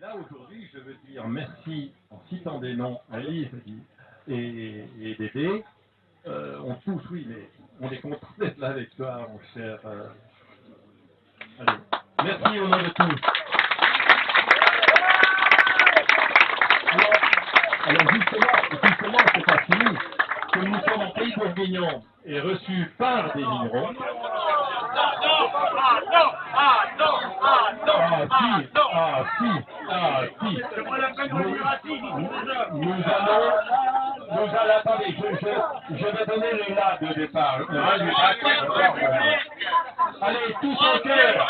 là, aujourd'hui, je veux dire merci en citant des noms à Elise et Dédé. On tous, oui, mais on est content d'être là avec toi, mon cher. Allez, merci au nom de tous. Alors justement, c'est pas fini. Que nous sommes en pays bourguignon et reçus par des vignerons. Attendez, je vais donner le là de départ. Allez, tous en cœur.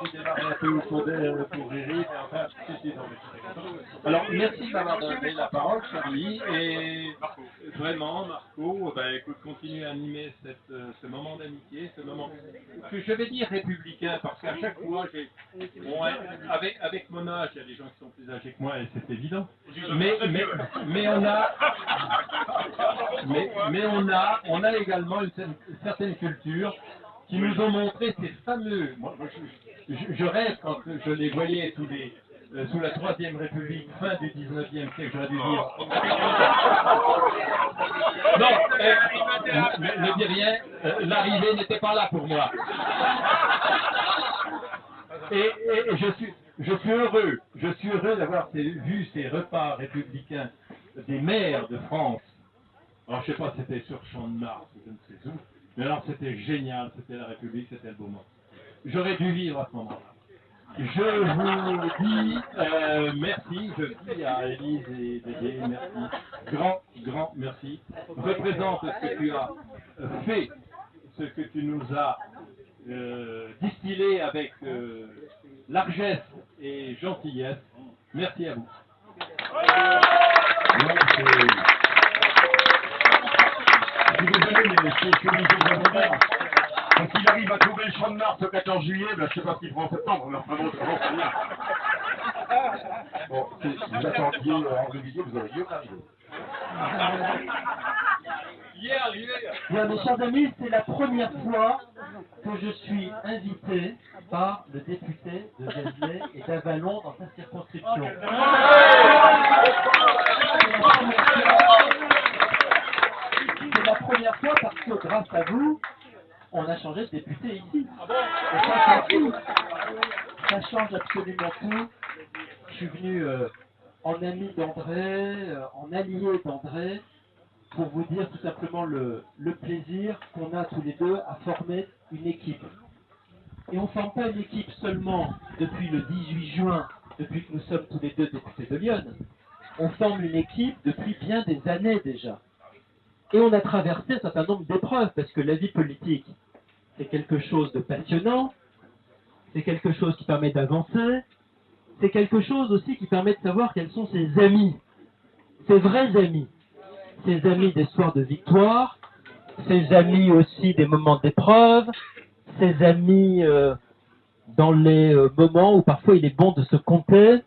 Je démarre un peu pour Géry, mais enfin, alors, merci de m'avoir donné la parole, Charlie, et vraiment, Marco, écoute, continue à animer ce moment d'amitié, ce moment que je vais dire républicain, parce qu'à chaque fois, avec mon âge, il y a des gens qui sont plus âgés que moi, et c'est évident, mais on a également une certaine culture qui nous ont montré ces fameux. Moi, je rêve quand je les voyais sous la Troisième République, fin du 19e siècle, j'aurais dû dire. Non, ne dis rien, l'arrivée n'était pas là pour moi. Et je suis heureux d'avoir vu ces repas républicains des maires de France. Alors, je ne sais pas si c'était sur Champ de Mars ou je ne sais où. Mais alors c'était génial, c'était la République, c'était le beau moment. J'aurais dû vivre à ce moment-là. Je vous dis merci, je dis à Élise et Dédé, merci, grand merci. Représente ce que tu as fait, ce que tu nous as distillé avec largesse et gentillesse. Merci à vous. Je suis désolé, mais c'est ce que nous avons dit. Quand il arrive à trouver le Champ de Mars au 14 juillet, je ne sais pas ce qu'il fera en septembre, mais enfin bon, c'est bien. Bon, vous attendiez Henri Villiers, vous avez arrivé. Bien, mes chers amis, c'est la première fois que je suis invité par le député de Vézelay et d'Avallon dans sa circonscription. C'est la première fois parce que grâce à vous, on a changé de député ici. Et ça, c'est tout. Ça change absolument tout. Je suis venu en ami d'André, en allié d'André, pour vous dire tout simplement le plaisir qu'on a tous les deux à former une équipe. Et on ne forme pas une équipe seulement depuis le 18 juin, depuis que nous sommes tous les deux députés de Lyon. On forme une équipe depuis bien des années déjà. Et on a traversé un certain nombre d'épreuves, parce que la vie politique, c'est quelque chose de passionnant, c'est quelque chose qui permet d'avancer, c'est quelque chose aussi qui permet de savoir quels sont ses amis, ses vrais amis, ses amis des soirs de victoire, ses amis aussi des moments d'épreuve, ses amis dans les moments où parfois il est bon de se compter,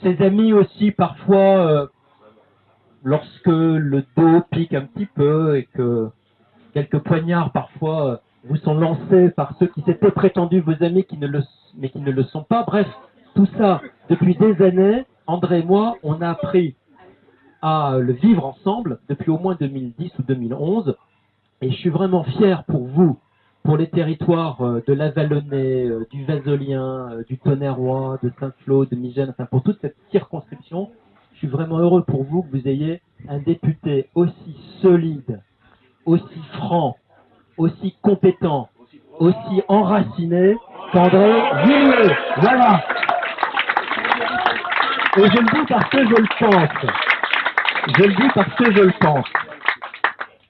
ses amis aussi parfois lorsque le dos pique un petit peu et que quelques poignards parfois vous sont lancés par ceux qui s'étaient prétendus vos amis mais qui ne le sont pas. Bref, tout ça, depuis des années, André et moi, on a appris à le vivre ensemble depuis au moins 2010 ou 2011. Et je suis vraiment fier pour vous, pour les territoires de l'Avallonnais, du Vasolien, du Tonnerrois, de Saint-Flour, de Migène, enfin pour toute cette circonscription. Je suis vraiment heureux pour vous que vous ayez un député aussi solide, aussi franc, aussi compétent, aussi enraciné qu'André Villiers. Voilà. Et je le dis parce que je le pense. Je le dis parce que je le pense.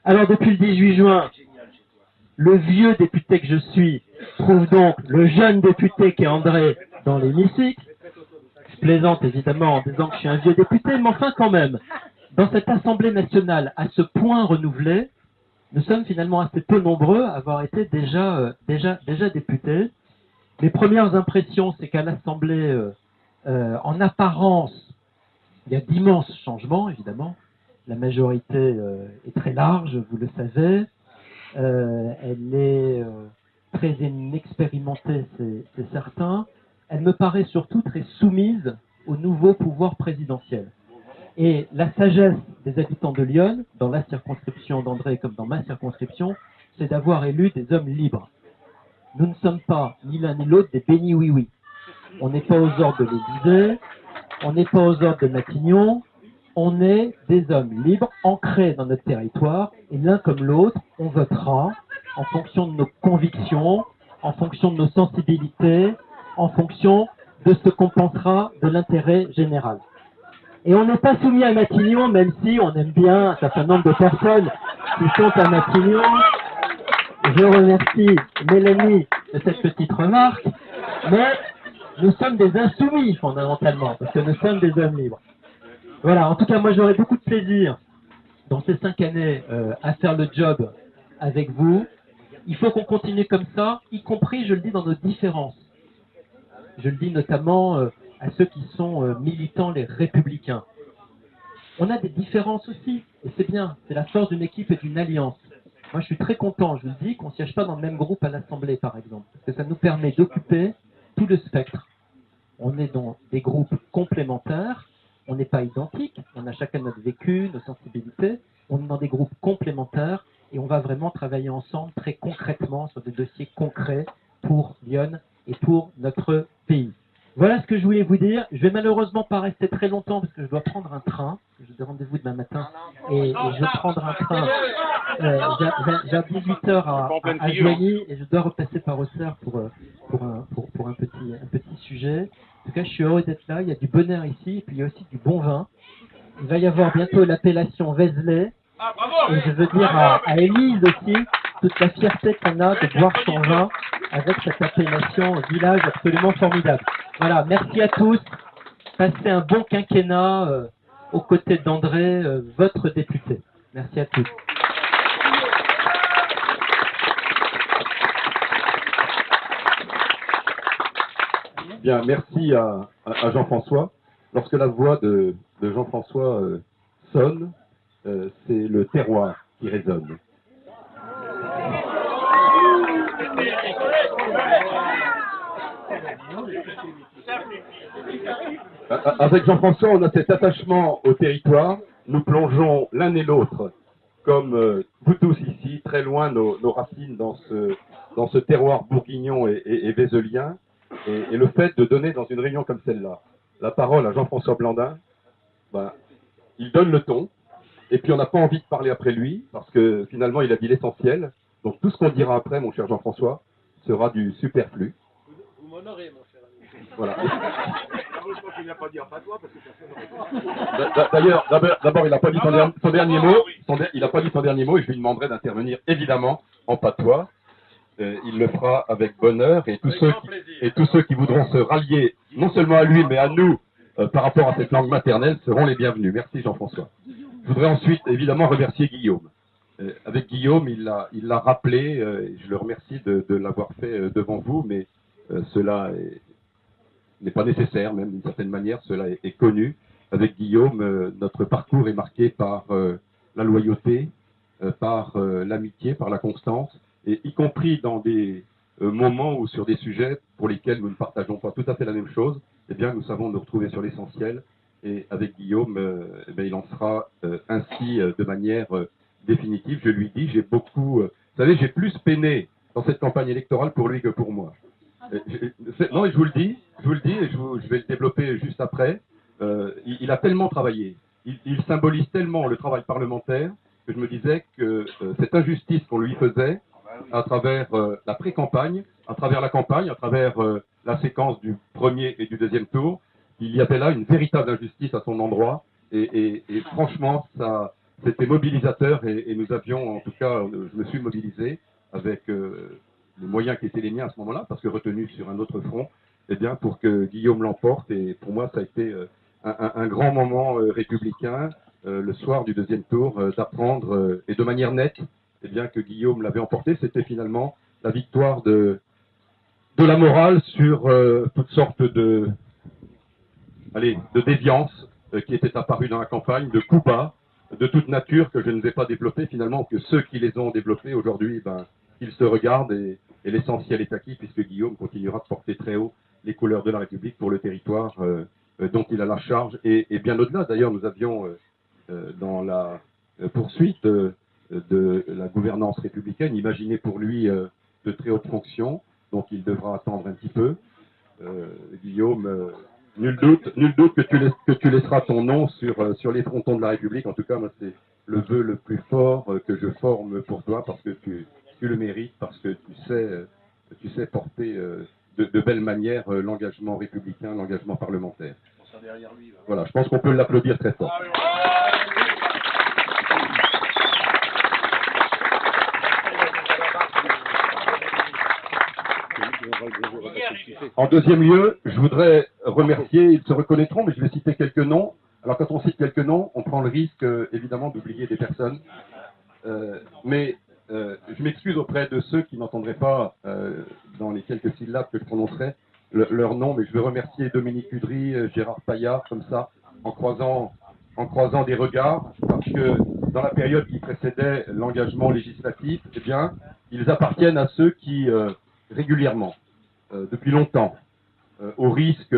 Alors depuis le 18 juin, le vieux député que je suis trouve donc le jeune député qui est André dans l'hémicycle. plaisante évidemment en disant que je suis un vieux député, mais enfin quand même, dans cette Assemblée nationale à ce point renouvelée, nous sommes finalement assez peu nombreux à avoir été déjà députés. Mes premières impressions, c'est qu'à l'Assemblée, en apparence, il y a d'immenses changements, évidemment. La majorité est très large, vous le savez. Elle est très inexpérimentée, c'est certain. Elle me paraît surtout très soumise au nouveau pouvoir présidentiel. Et la sagesse des habitants de Lyon, dans la circonscription d'André comme dans ma circonscription, c'est d'avoir élu des hommes libres. Nous ne sommes pas, ni l'un ni l'autre, des bénis oui-oui. On n'est pas aux ordres de l'Élysée, on n'est pas aux ordres de Matignon, on est des hommes libres, ancrés dans notre territoire, et l'un comme l'autre, on votera en fonction de nos convictions, en fonction de nos sensibilités, en fonction de ce qu'on pensera de l'intérêt général. Et on n'est pas soumis à Matignon, même si on aime bien un certain nombre de personnes qui sont à Matignon. Je remercie Mélanie de cette petite remarque, mais nous sommes des insoumis fondamentalement, parce que nous sommes des hommes libres. Voilà, en tout cas, moi j'aurai beaucoup de plaisir dans ces 5 années à faire le job avec vous. Il faut qu'on continue comme ça, y compris, je le dis, dans nos différences. Je le dis notamment à ceux qui sont militants, les républicains. On a des différences aussi, et c'est bien, c'est la force d'une équipe et d'une alliance. Moi je suis très content, je vous le dis, qu'on ne siège pas dans le même groupe à l'Assemblée par exemple, parce que ça nous permet d'occuper tout le spectre. On est dans des groupes complémentaires, on n'est pas identiques, on a chacun notre vécu, nos sensibilités, on est dans des groupes complémentaires et on va vraiment travailler ensemble très concrètement sur des dossiers concrets pour Lyon et pour notre pays. Voilà ce que je voulais vous dire. Je vais malheureusement pas rester très longtemps parce que je dois prendre un train. J'ai des rendez-vous demain matin et je vais prendre un train. J'ai 18h à Joigny et je dois repasser par Auxerre pour un petit sujet. En tout cas, je suis heureux d'être là. Il y a du bonheur ici et puis il y a aussi du bon vin. Il va y avoir bientôt l'appellation Vézelay. Et je veux dire à Élise aussi toute la fierté qu'on a de boire son vin avec cette appellation village absolument formidable. Voilà, merci à tous. Passez un bon quinquennat aux côtés d'André, votre député. Merci à tous. Bien, merci à Jean-François. Lorsque la voix de Jean-François sonne, c'est le terroir qui résonne. Avec Jean-François, on a cet attachement au territoire. Nous plongeons l'un et l'autre, comme vous tous ici, très loin nos racines dans ce terroir bourguignon et vézelien. Et le fait de donner dans une réunion comme celle-là la parole à Jean-François Blandin, ben, il donne le ton. Et puis on n'a pas envie de parler après lui, parce que finalement il a dit l'essentiel. Donc tout ce qu'on dira après, mon cher Jean-François, sera du superflu. Vous m'honorez, mon cher ami. Voilà. D'ailleurs, d'abord, il n'a pas dit son dernier mot. Il n'a pas dit son dernier mot et je lui demanderai d'intervenir évidemment en patois. Il le fera avec bonheur et tous ceux qui voudront se rallier non seulement à lui mais à nous par rapport à cette langue maternelle seront les bienvenus. Merci Jean-François. Je voudrais ensuite évidemment remercier Guillaume. Avec Guillaume, il l'a rappelé, je le remercie de l'avoir fait devant vous, mais cela n'est pas nécessaire, même d'une certaine manière, cela est connu. Avec Guillaume, notre parcours est marqué par la loyauté, par l'amitié, par la constance, et y compris dans des moments ou sur des sujets pour lesquels nous ne partageons pas tout à fait la même chose, eh bien nous savons nous retrouver sur l'essentiel. Et avec Guillaume, eh bien, il en sera ainsi de manière définitive. Je lui dis, j'ai beaucoup... vous savez, j'ai plus peiné dans cette campagne électorale pour lui que pour moi. Non, et je vous le dis, et je vais le développer juste après. Il a tellement travaillé, il symbolise tellement le travail parlementaire que je me disais que cette injustice qu'on lui faisait à travers la pré-campagne, à travers la campagne, à travers la séquence du premier et du deuxième tour, il y avait là une véritable injustice à son endroit et franchement, ça, c'était mobilisateur et nous avions, en tout cas, je me suis mobilisé avec les moyens qui étaient les miens à ce moment-là, parce que retenu sur un autre front, eh bien, pour que Guillaume l'emporte. Et pour moi, ça a été un grand moment républicain, le soir du deuxième tour, d'apprendre, et de manière nette, eh bien, que Guillaume l'avait emporté. C'était finalement la victoire de la morale sur toutes sortes de déviances qui étaient apparues dans la campagne, de coups bas, de toute nature que je ne vais pas développer finalement, que ceux qui les ont développés aujourd'hui, ben, ils se regardent et l'essentiel est acquis puisque Guillaume continuera de porter très haut les couleurs de la République pour le territoire dont il a la charge et bien au-delà. D'ailleurs, nous avions dans la poursuite de la gouvernance républicaine imaginé pour lui de très hautes fonctions, donc il devra attendre un petit peu. Guillaume, nul doute que tu laisseras ton nom sur les frontons de la République. En tout cas, moi, c'est le vœu le plus fort que je forme pour toi, parce que tu le mérites, parce que tu sais porter de belle manière l'engagement républicain, l'engagement parlementaire. Voilà, je pense qu'on peut l'applaudir très fort. En deuxième lieu, je voudrais remercier, ils se reconnaîtront, mais je vais citer quelques noms. Alors quand on cite quelques noms, on prend le risque évidemment d'oublier des personnes. Mais je m'excuse auprès de ceux qui n'entendraient pas dans les quelques syllabes que je prononcerai leur nom, mais je veux remercier Dominique Udry, Gérard Paillard, comme ça, en croisant des regards, parce que dans la période qui précédait l'engagement législatif, eh bien, ils appartiennent à ceux qui, régulièrement, depuis longtemps, au risque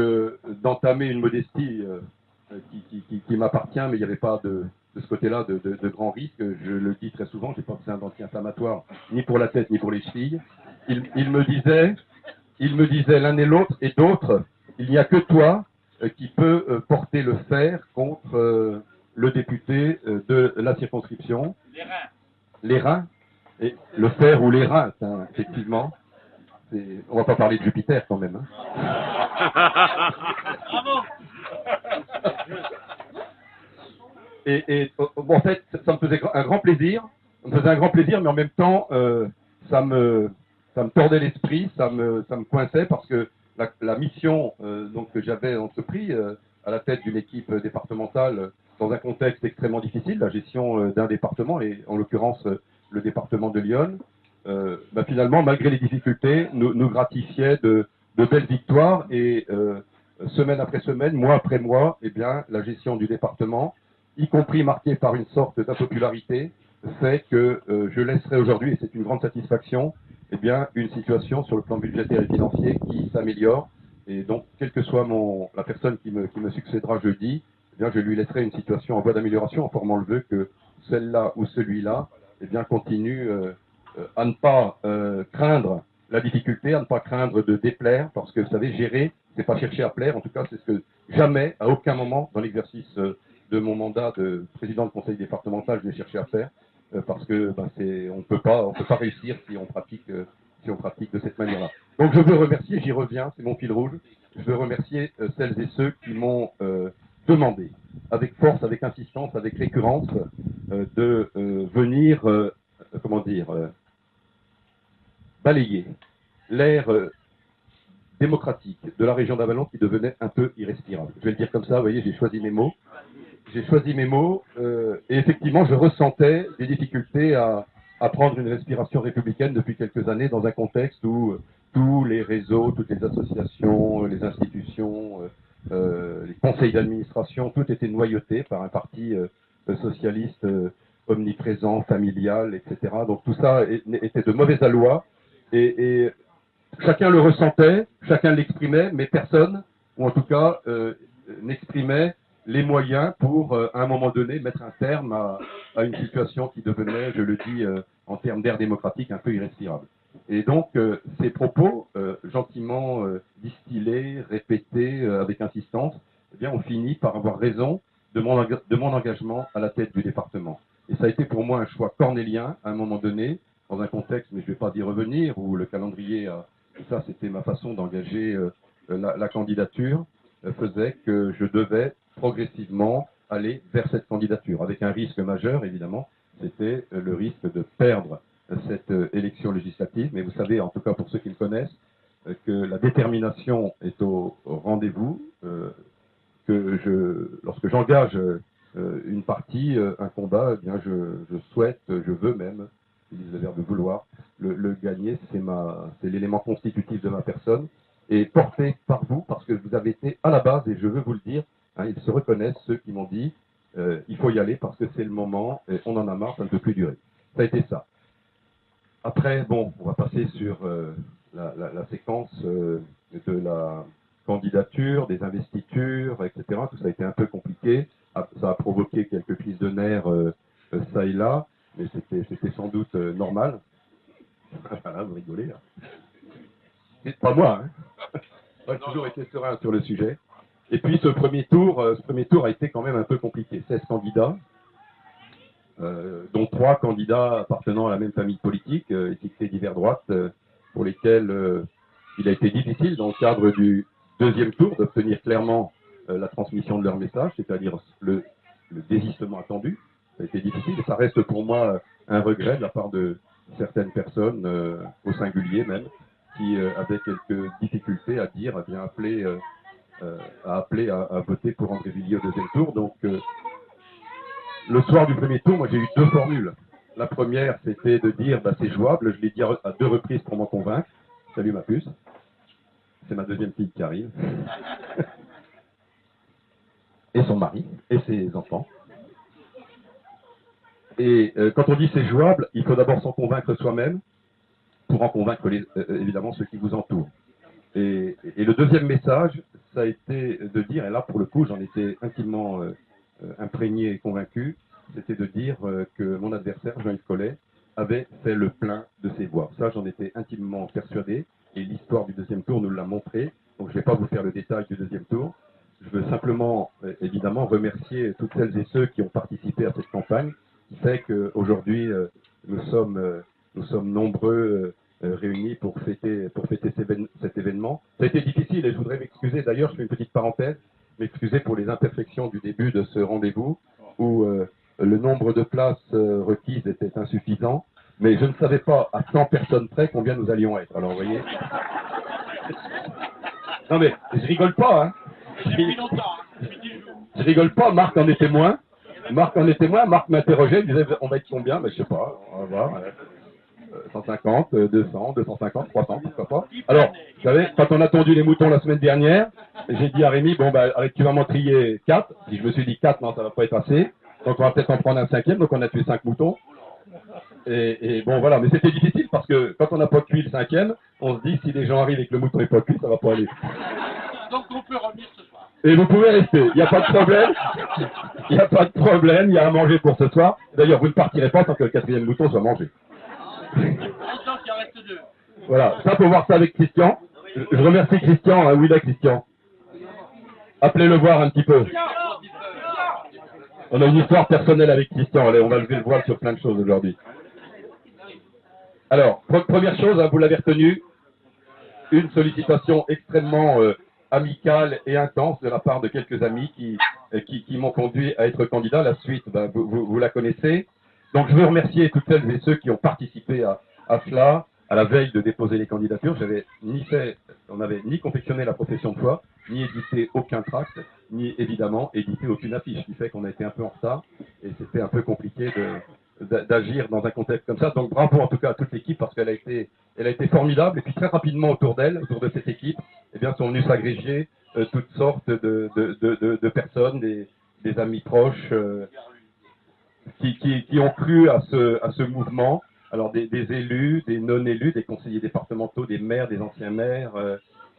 d'entamer une modestie qui m'appartient, mais il n'y avait pas de ce côté-là de grands risques. Je le dis très souvent, je n'ai pas besoin d'anti-inflammatoire ni pour la tête ni pour les chevilles. Il me disait l'un et l'autre et d'autres, il n'y a que toi qui peut porter le fer contre le député de la circonscription. Les reins. Et le fer ou les reins, hein, effectivement. On va pas parler de Jupiter quand même. Hein. Bon, en fait, ça me faisait un grand plaisir. Ça me faisait un grand plaisir, mais en même temps, ça me tordait l'esprit, ça me coinçait parce que la mission donc que j'avais entrepris à la tête d'une équipe départementale dans un contexte extrêmement difficile, la gestion d'un département et en l'occurrence le département de Lyon. Finalement, malgré les difficultés, nous gratifiait de belles victoires et semaine après semaine, mois après mois, eh bien, la gestion du département, y compris marquée par une sorte d'impopularité, fait que je laisserai aujourd'hui, et c'est une grande satisfaction, eh bien, une situation sur le plan budgétaire et financier qui s'améliore. Et donc, quelle que soit la personne qui me succédera jeudi, eh bien, je lui laisserai une situation en voie d'amélioration en formant le vœu que celle-là ou celui-là eh bien, continue à ne pas craindre la difficulté, à ne pas craindre de déplaire, parce que vous savez, gérer, c'est pas chercher à plaire. En tout cas, c'est ce que jamais, à aucun moment, dans l'exercice de mon mandat de président de conseil départemental, je n'ai cherché à faire, parce que on peut pas réussir si on pratique de cette manière-là. Donc, je veux remercier, j'y reviens, c'est mon fil rouge. Je veux remercier celles et ceux qui m'ont demandé, avec force, avec insistance, avec récurrence, de venir, balayer l'air démocratique de la région d'Avallon qui devenait un peu irrespirable. Je vais le dire comme ça, vous voyez, j'ai choisi mes mots. Et effectivement, je ressentais des difficultés à prendre une respiration républicaine depuis quelques années dans un contexte où tous les réseaux, toutes les associations, les institutions, les conseils d'administration, tout était noyauté par un parti socialiste omniprésent, familial, etc. Donc tout ça était de mauvais aloi et chacun le ressentait, chacun l'exprimait, mais personne, ou en tout cas, n'exprimait les moyens pour, à un moment donné, mettre un terme à une situation qui devenait, je le dis, en termes d'air démocratique, un peu irrespirable. Et donc, ces propos, gentiment distillés, répétés avec insistance, eh bien, ont fini par avoir raison de mon engagement à la tête du département. Et ça a été pour moi un choix cornélien, à un moment donné, dans un contexte, mais je ne vais pas y revenir, où le calendrier, ça c'était ma façon d'engager la candidature, faisait que je devais progressivement aller vers cette candidature, avec un risque majeur, évidemment, c'était le risque de perdre cette élection législative. Mais vous savez, en tout cas pour ceux qui me connaissent, que la détermination est au rendez-vous, lorsque j'engage une partie, un combat, eh bien je souhaite, je veux même, j'utilise le verbe vouloir, le gagner, c'est l'élément constitutif de ma personne, et porté par vous, parce que vous avez été à la base, et je veux vous le dire, hein, ils se reconnaissent, ceux qui m'ont dit, il faut y aller parce que c'est le moment, et on en a marre, ça ne peut plus durer. Ça a été ça. Après, bon, on va passer sur la séquence de la candidature, des investitures, etc. Tout ça a été un peu compliqué. Ça a provoqué quelques crises de nerfs ça et là, mais c'était sans doute normal. Voilà, vous rigolez. Hein. C'est pas moi. Hein. J'ai toujours été serein sur le sujet. Et puis ce premier tour a été quand même un peu compliqué. 16 candidats, dont 3 candidats appartenant à la même famille politique, étiquetés divers droite, pour lesquels il a été difficile, dans le cadre du deuxième tour, d'obtenir clairement la transmission de leur message, c'est-à-dire le désistement attendu. Ça a été difficile, et ça reste pour moi un regret de la part de certaines personnes, au singulier même, qui avaient quelques difficultés à dire, à bien appeler à voter pour André Villiers au deuxième tour. Donc, le soir du premier tour, moi j'ai eu 2 formules. La première, c'était de dire, bah, c'est jouable, je l'ai dit à 2 reprises pour m'en convaincre. Salut ma puce. C'est ma deuxième fille qui arrive. Et son mari, et ses enfants. Et quand on dit c'est jouable, il faut d'abord s'en convaincre soi-même, pour en convaincre évidemment ceux qui vous entourent. Et le deuxième message, ça a été de dire, et là pour le coup j'en étais intimement imprégné et convaincu, c'était de dire que mon adversaire, Jean-Yves Collet, avait fait le plein de ses voix. Ça, j'en étais intimement persuadé, et l'histoire du deuxième tour nous l'a montré. Donc je ne vais pas vous faire le détail du deuxième tour. Je veux simplement, évidemment, remercier toutes celles et ceux qui ont participé à cette campagne, qui fait qu'aujourd'hui, nous sommes nombreux réunis pour fêter cet événement. Ça a été difficile, et je voudrais m'excuser, d'ailleurs, je fais une petite parenthèse, m'excuser pour les imperfections du début de ce rendez-vous, où le nombre de places requises était insuffisant, mais je ne savais pas à 100 personnes près combien nous allions être. Alors, vous voyez... Non mais, je rigole pas, hein. Je rigole pas, Marc en est témoin. Marc m'interrogeait, il disait, on va être combien? Ben, je sais pas, on va voir. 150, 200, 250, 300, pourquoi pas. Alors, vous savez, quand on a tondu les moutons la semaine dernière, j'ai dit à Rémi, bon, bah, tu vas m'en trier 4. Puis je me suis dit 4, non, ça va pas être assez. Donc on va peut-être en prendre un 5e, donc on a tué 5 moutons. Et bon, voilà, mais c'était difficile parce que quand on n'a pas cuit le 5e, on se dit, si les gens arrivent et que le mouton n'est pas cuit, ça va pas aller. Donc on peut revenir ce soir. Et vous pouvez rester, il n'y a pas de problème. Il n'y a pas de problème, il y a à manger pour ce soir. D'ailleurs, vous ne partirez pas tant que le 4e mouton soit mangé. Longtemps qu'il en reste 2. Voilà, ça faut voir ça avec Christian. Je remercie Christian, hein, où il est Christian? Appelez-le voir un petit peu. On a une histoire personnelle avec Christian, allez, on va lever le voile sur plein de choses aujourd'hui. Alors, première chose, hein, vous l'avez retenu, une sollicitation extrêmement amicale et intense de la part de quelques amis qui m'ont conduit à être candidat. La suite, ben, vous la connaissez. Donc je veux remercier toutes celles et ceux qui ont participé à cela, à la veille de déposer les candidatures. On n'avait ni confectionné la profession de foi, ni édité aucun tract, ni évidemment édité aucune affiche, ce qui fait qu'on a été un peu en retard et c'était un peu compliqué d'agir dans un contexte comme ça. Donc bravo en tout cas à toute l'équipe parce qu'elle a été formidable. Et puis très rapidement autour de cette équipe, eh bien sont venus s'agréger toutes sortes de personnes, des amis proches qui ont cru à ce mouvement. Alors des élus, des non-élus, des conseillers départementaux, des maires, des anciens maires,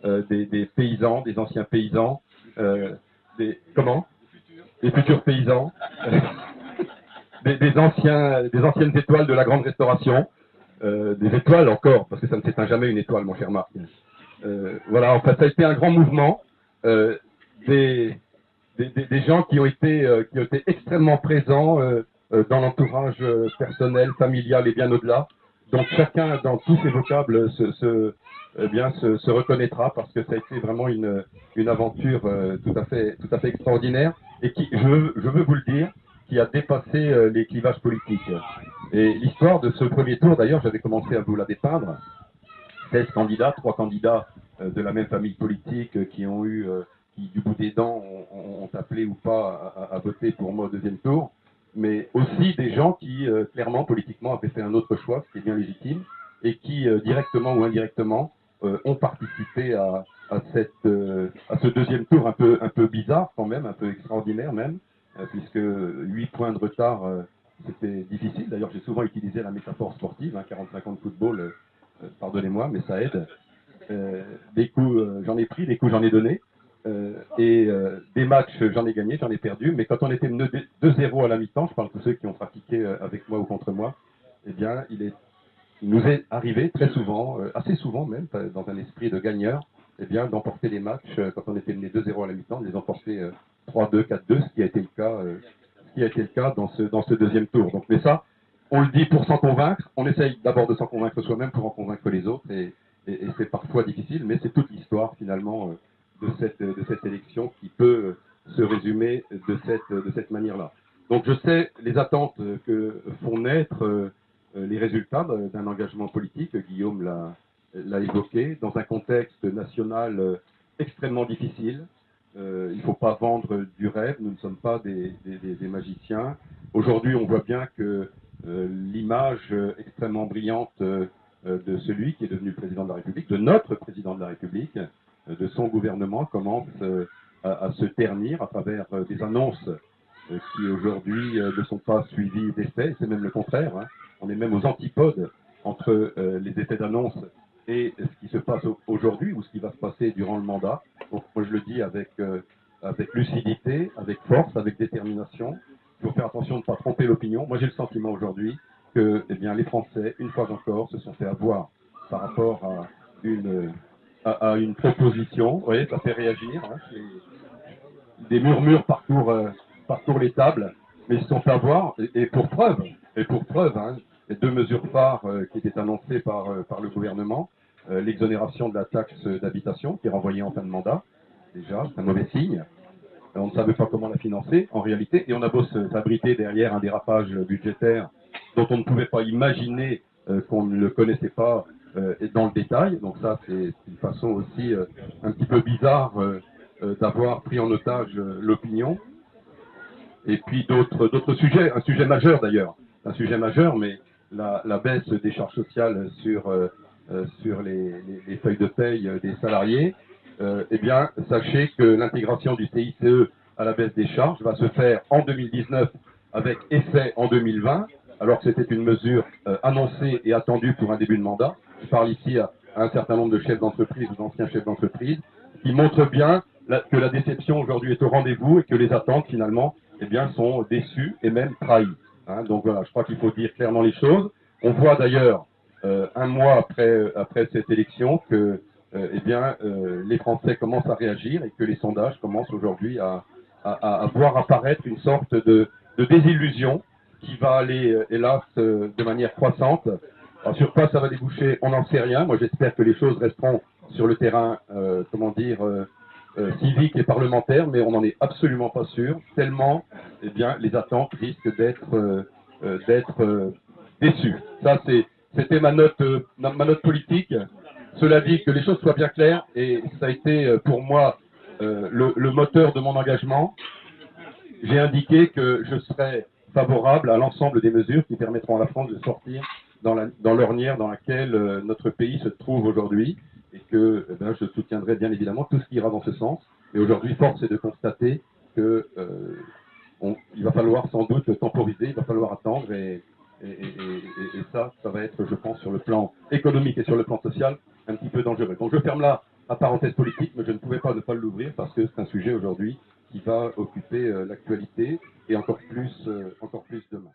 des paysans, des anciens paysans, des futurs paysans, des anciennes étoiles de la grande restauration, des étoiles encore, parce que ça ne s'éteint jamais une étoile, mon cher Marc. Voilà, en fait, ça a été un grand mouvement, des gens qui ont été extrêmement présents dans l'entourage personnel, familial et bien au-delà. Donc chacun dans tous ces vocables se reconnaîtra parce que ça a été vraiment une aventure tout à fait extraordinaire et qui, je veux vous le dire, qui a dépassé les clivages politiques. Et l'histoire de ce premier tour, d'ailleurs, j'avais commencé à vous la dépeindre. 16 candidats, 3 candidats de la même famille politique qui ont eu, qui du bout des dents ont appelé ou pas à voter pour moi au deuxième tour, mais aussi des gens qui, clairement, politiquement, avaient fait un autre choix, ce qui est bien légitime, et qui, directement ou indirectement, ont participé à ce deuxième tour un peu bizarre quand même, un peu extraordinaire même, puisque 8 points de retard, c'était difficile. D'ailleurs, j'ai souvent utilisé la métaphore sportive, hein, 45 ans de football, pardonnez-moi, mais ça aide. Des coups, j'en ai pris, des coups, j'en ai donné. Des matchs, j'en ai gagné, j'en ai perdu. Mais quand on était mené 2-0 à la mi-temps, je parle de ceux qui ont pratiqué avec moi ou contre moi, eh bien, il nous est arrivé très souvent, assez souvent même, dans un esprit de gagneur, eh bien, d'emporter les matchs quand on était mené 2-0 à la mi-temps, de les emporter 3-2, 4-2, ce qui a été le cas dans ce deuxième tour. Donc, mais ça, on le dit pour s'en convaincre. On essaye d'abord de s'en convaincre soi-même pour en convaincre les autres, et c'est parfois difficile, mais c'est toute l'histoire finalement de cette élection qui peut se résumer de cette manière-là. Donc, je sais les attentes que font naître les résultats d'un engagement politique. Guillaume l'a évoqué, dans un contexte national extrêmement difficile. Il ne faut pas vendre du rêve, nous ne sommes pas des magiciens. Aujourd'hui, on voit bien que l'image extrêmement brillante de celui qui est devenu le président de la République, de notre président de la République, de son gouvernement, commence à se ternir à travers des annonces qui aujourd'hui ne sont pas suivies d'effets, c'est même le contraire, hein. On est même aux antipodes entre les effets d'annonce et ce qui se passe aujourd'hui ou ce qui va se passer durant le mandat. Donc moi je le dis avec lucidité, avec force, avec détermination. Il faut faire attention de ne pas tromper l'opinion. Moi j'ai le sentiment aujourd'hui que eh bien, les Français, une fois encore, se sont fait avoir par rapport à une proposition. Vous voyez, ça fait réagir. Hein, des murmures parcourent les tables, mais ils se sont fait avoir, et pour preuve, hein, les 2 mesures phares qui étaient annoncées par le gouvernement, l'exonération de la taxe d'habitation qui est renvoyée en fin de mandat, déjà, c'est un mauvais signe. On ne savait pas comment la financer en réalité, et on a beau s'abriter derrière un dérapage budgétaire dont on ne pouvait pas imaginer qu'on ne le connaissait pas dans le détail. Donc ça, c'est une façon aussi un petit peu bizarre d'avoir pris en otage l'opinion. Et puis d'autres sujets, un sujet majeur d'ailleurs, mais la baisse des charges sociales sur les feuilles de paye des salariés, eh bien, sachez que l'intégration du CICE à la baisse des charges va se faire en 2019 avec effet en 2020, alors que c'était une mesure annoncée et attendue pour un début de mandat. Je parle ici à un certain nombre de chefs d'entreprise ou d'anciens chefs d'entreprise qui montrent bien que la déception aujourd'hui est au rendez-vous et que les attentes finalement eh bien, sont déçues et même trahies. Hein, donc voilà, je crois qu'il faut dire clairement les choses. On voit d'ailleurs un mois après cette élection que eh bien, les Français commencent à réagir et que les sondages commencent aujourd'hui à voir apparaître une sorte de désillusion qui va aller, hélas, de manière croissante. Alors, sur quoi ça va déboucher, on n'en sait rien. Moi, j'espère que les choses resteront sur le terrain, civique et parlementaire, mais on n'en est absolument pas sûr, tellement eh bien, les attentes risquent d'être déçues. Ça, c'était ma note politique. Cela dit, que les choses soient bien claires, et ça a été pour moi le moteur de mon engagement. J'ai indiqué que je serais favorable à l'ensemble des mesures qui permettront à la France de sortir dans l'ornière dans laquelle notre pays se trouve aujourd'hui, et que je soutiendrai bien évidemment tout ce qui ira dans ce sens. Et aujourd'hui, force est de constater que il va falloir sans doute temporiser, il va falloir attendre, et ça va être, je pense, sur le plan économique et sur le plan social, un petit peu dangereux. Donc je ferme là la parenthèse politique, mais je ne pouvais pas ne pas l'ouvrir parce que c'est un sujet aujourd'hui qui va occuper l'actualité et encore plus demain.